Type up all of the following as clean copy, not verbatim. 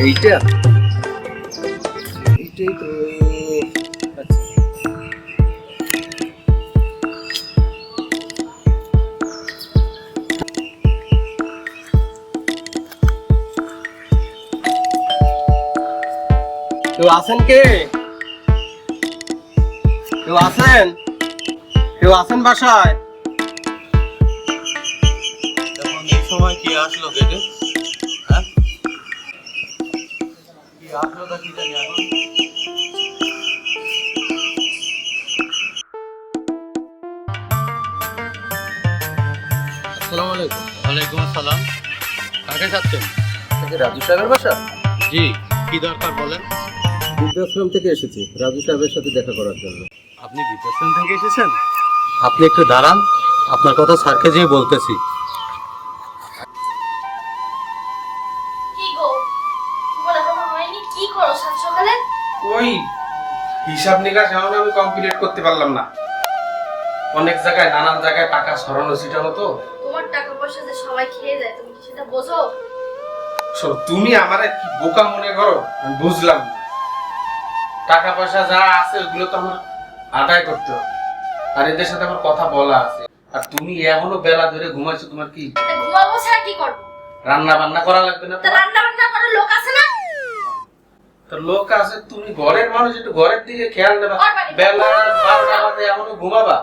এইটা এইটাই তো। আচ্ছা কেউ আছেন? কেউ আছেন? কেউ আছেন বাসায়? এখন এই সময় কি আসলো গেটে? হ্যাঁ, কি আসলো তা কি জানি এখন। আসসালামু আলাইকুম। ওয়ালাইকুম আসসালাম। কাকে চাচ্ছেন? রাজু সাহেবের বাসা? জি, কি দরকার বলেন। বৃদ্ধাশ্রম থেকে এসেছি রাজু সাহেবের সাথে দেখা করার জন্য। আপনি বৃদ্ধাশ্রম থেকে এসেছেন? আপনি একটু দাঁড়ান, আপনার কথা স্যারকে যেয়ে বলতেছি। কি গো তোমার এখনো হয়নি? কি করো সাত সকালে? ওই হিসাব নিকাশ এখন আমি কমপ্লিট করতে পারলাম না। অনেক জায়গায় নানান জায়গায় টাকা সরানো ছিটানো তো। তোমার টাকা পয়সা যে সবাই খেয়ে যায় তুমি কি সেটা বোঝো? শোনো, তুমি আমারে কি বোকা মনে করো আমি বুঝলাম না। টাকা পয়সা যা আছে ওগুলো তো আমার আদায় করতে হবে, আর এদের সাথে আমার কথা বলা আছে। আর তুমি এখনো বেলা ধরে ঘুমাইছো, তোমার কি তা ঘুমাবো ছাড়া কি করবো? রান্না বান্না করা লাগবে না? তা রান্না বান্না করার লোক আছে না? তো লোক আছে, তুমি ঘরের মানুষ, একটু ঘরের দিকে খেয়াল নেবা। ঘর বাড়ি। বেলা 12টা বাজে এখনো ঘুমাবা?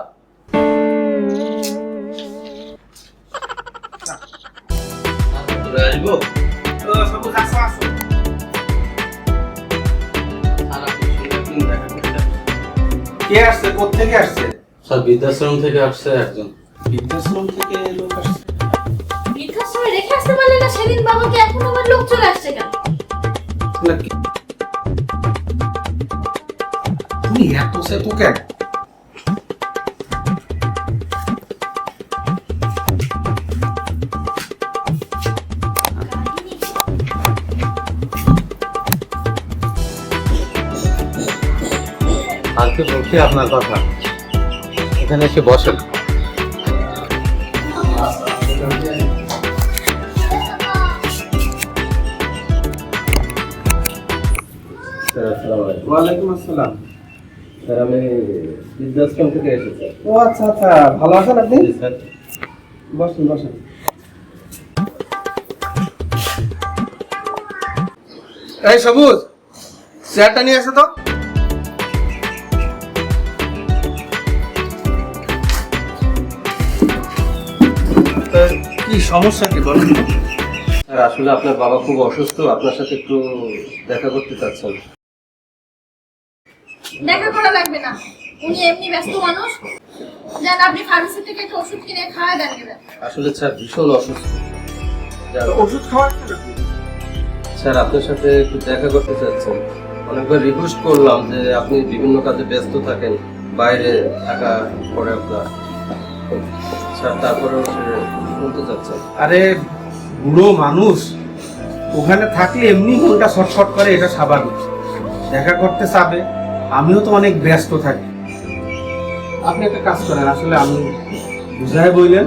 আসবো। সবুজ আসো আসো। কে আসছে? কোত্থেকে আসছে? স্যার বৃদ্ধাশ্রম থেকে আসছে একজন। বৃদ্ধাশ্রম থেকে লোক আসছে? বৃদ্ধাশ্রমে রেখে আসতে পারলে না সেদিন বাবাকে, এখন আবার লোক চলে আসছে কেন? নাকি তুমি এত সেতু কেন? কালকে বলছি আপনার কথা, এখানে এসে বসেন। স্যার আসসালামু আলাইকুম। ওয়ালাইকুম আসসালাম। স্যার আমি বৃদ্ধাশ্রম থেকে এসেছি। ও আচ্ছা আচ্ছা, ভালো আছেন আপনি? জি স্যার। বসেন বসেন। এই সবুজ, চেয়ারটা নিয়ে আসো তো। কি সমস্যা কি বলেন? স্যার আসলে আপনার বাবা খুব অসুস্থ, আপনার সাথে একটু দেখা করতে চাচ্ছেন। দেখা করা লাগবে না, উনি এমনি ব্যস্ত মানুষ। যান আপনি ফার্মেসি থেকে একটা ওষুধ কিনে খাওয়া দেন গেলেন। আসলে স্যার ভীষণ অসুস্থ। ওষুধ খাওয়াচ্ছেন আপনি? স্যার আপনার সাথে একটু দেখা করতে চাচ্ছেন। অনেকবার রিকোয়েস্ট করলাম যে আপনি বিভিন্ন কাজে ব্যস্ত থাকেন, বাইরে থাকা পরে আপনার। স্যার তারপরেও সে শুনতে চাচ্ছেন। আরে বুড়ো মানুষ, ওখানে থাকলে এমনি মনটা ছটফট করে, এটা স্বাভাবিক। দেখা করতে চাবে, আমিও তো অনেক ব্যস্ত থাকি। আপনি একটা কাজ করেন, আসলে আমি বুঝাই বললেন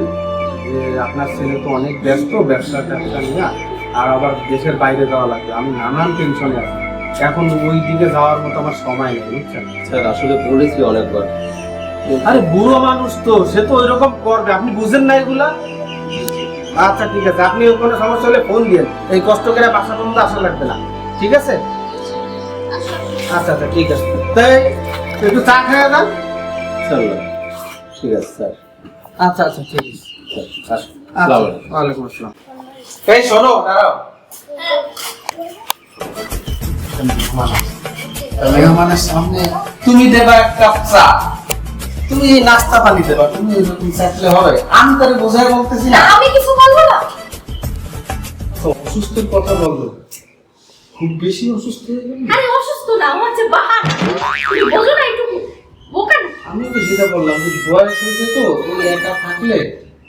যে আপনার ছেলে তো অনেক ব্যস্ত ব্যবসা ট্যাবসা নিয়ে, আর আবার দেশের বাইরে যাওয়া লাগবে, আমি নানান টেনশনে আছি, এখন ওই দিকে যাওয়ার মতো আমার সময় নেই, বুঝছেন? স্যার আসলে বলেছি অনেকবার। আরে বুড়ো মানুষ তো, সে তো ওইরকম করবে, আপনি বুঝেন না এগুলা। আচ্ছা ঠিক আছে, আপনি কোনো সমস্যা হলে ফোন দিন, এই কষ্ট করে বাসা পর্যন্ত আসা লাগবে না, ঠিক আছে? আচ্ছা আচ্ছা ঠিক আছে, তাই একটু চা খাওয়া যান। স্যার না, ঠিক আছে স্যার। আচ্ছা আচ্ছা ঠিক আছে, স্যার আসুন। আসসালামু আলাইকুম। ওয়ালাইকুম আসসালাম। এই শোনো, দাঁড়াও। মেহমানের সামনে তুমি দেবা এক কাপ চা, তুমি নাস্তা পানি দেবা, তুমি এরকম চাইলে হবে? আমি তারে বোঝাই বলতেছি না। আমি কিছু বলবো না। তো অসুস্থের কথা বললো, খুব বেশি অসুস্থ হয়ে গেল। আরে অসুস্থ না, ও হচ্ছে বাহার। তুমি বোঝো না একটু বোকা না? আমি তো সেটা বললাম যে বয়স হয়েছে তো, ওই একা থাকলে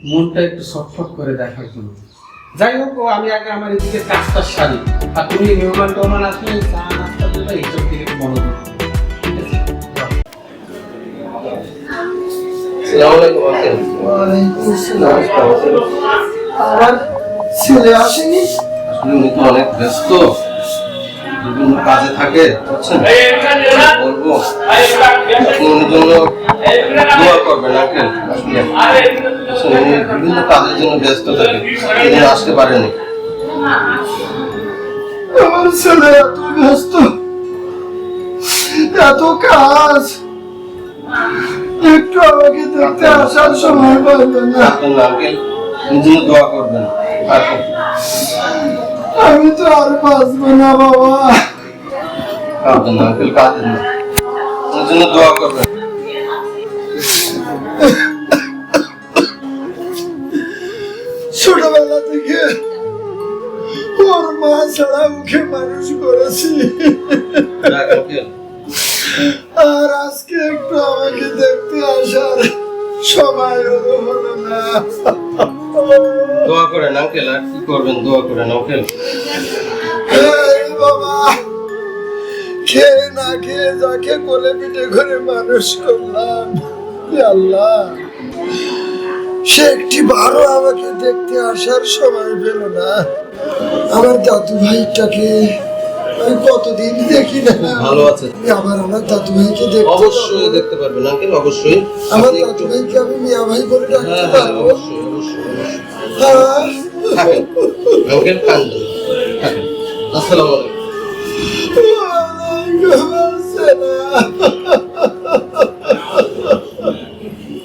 মনটা একটু ছটফট করে দেখার জন্য। যাই হোক, আমি আগে আমার এদিকে কাজটা সারি, আর তুমি মেহমান টেহমান আসলে চা নাস্তা দেবে, এইসব দিকে একটু মনোযোগ দাও। ঠিক আছে? আসসালামু আলাইকুম আঙ্কেল। ওয়ালাইকুম আসসালাম। আমার ছেলে আসেনি? আসলে উনি তো অনেক ব্যস্ত, বিভিন্ন কাজে থাকে, বুঝছেন? বলবো আপনি ওনার জন্য দোয়া করবেন আঙ্কেল। আসলে উনি বিভিন্ন কাজের জন্য ব্যস্ত থাকে, সেদিন আসতে পারেনি। আমার ছেলে এত ব্যস্ত, এত কাজ, একটু আমাকে দেখতে আসার সময় পাইল না। আপনার আঙ্কেল ওনার জন্য দোয়া করবেন। আমি তো আর বাঁচবো না বাবা। কাঁদেন না আঙ্কেল, কাঁদেন না, ওনার জন্য দোয়া করবেন। ছোটবেলা থেকে ওর মা ছাড়া ওকে মানুষ করেছি, যাক আঙ্কেল, আর আজকে একটু আমাকে দেখতে আসার সময় হলো না। দোয়া করেন আঙ্কেল, আর কি করবেন, দোয়া করেন আঙ্কেল। এই বাবা, খেয়ে না খেয়ে যাকে কোলে পিঠে করে মানুষ করলাম, এ আল্লাহ, সে একটি বারো আমাকে দেখতে আসার সময় পেল না। আমার দাদু ভাইটাকে আমি কতদিন দেখি না। ভালো আছে? আমি আবার আমার দাদু ভাইকে দেখতে অবশ্যই পারবো। দেখতে পারবেন আঙ্কেল, অবশ্যই। আমার আপনি দাদু একটু- ভাইকে আমি মিয়া ভাই বলে হ্যাঁ ডাকতে হ্যাঁ, পারবো। অবশ্যই অবশ্যই অবশ্যই। হ্যাঁ। থাকেন আঙ্কেল, কান্দুন, থাকেন। আসসালামু আলাইকুম।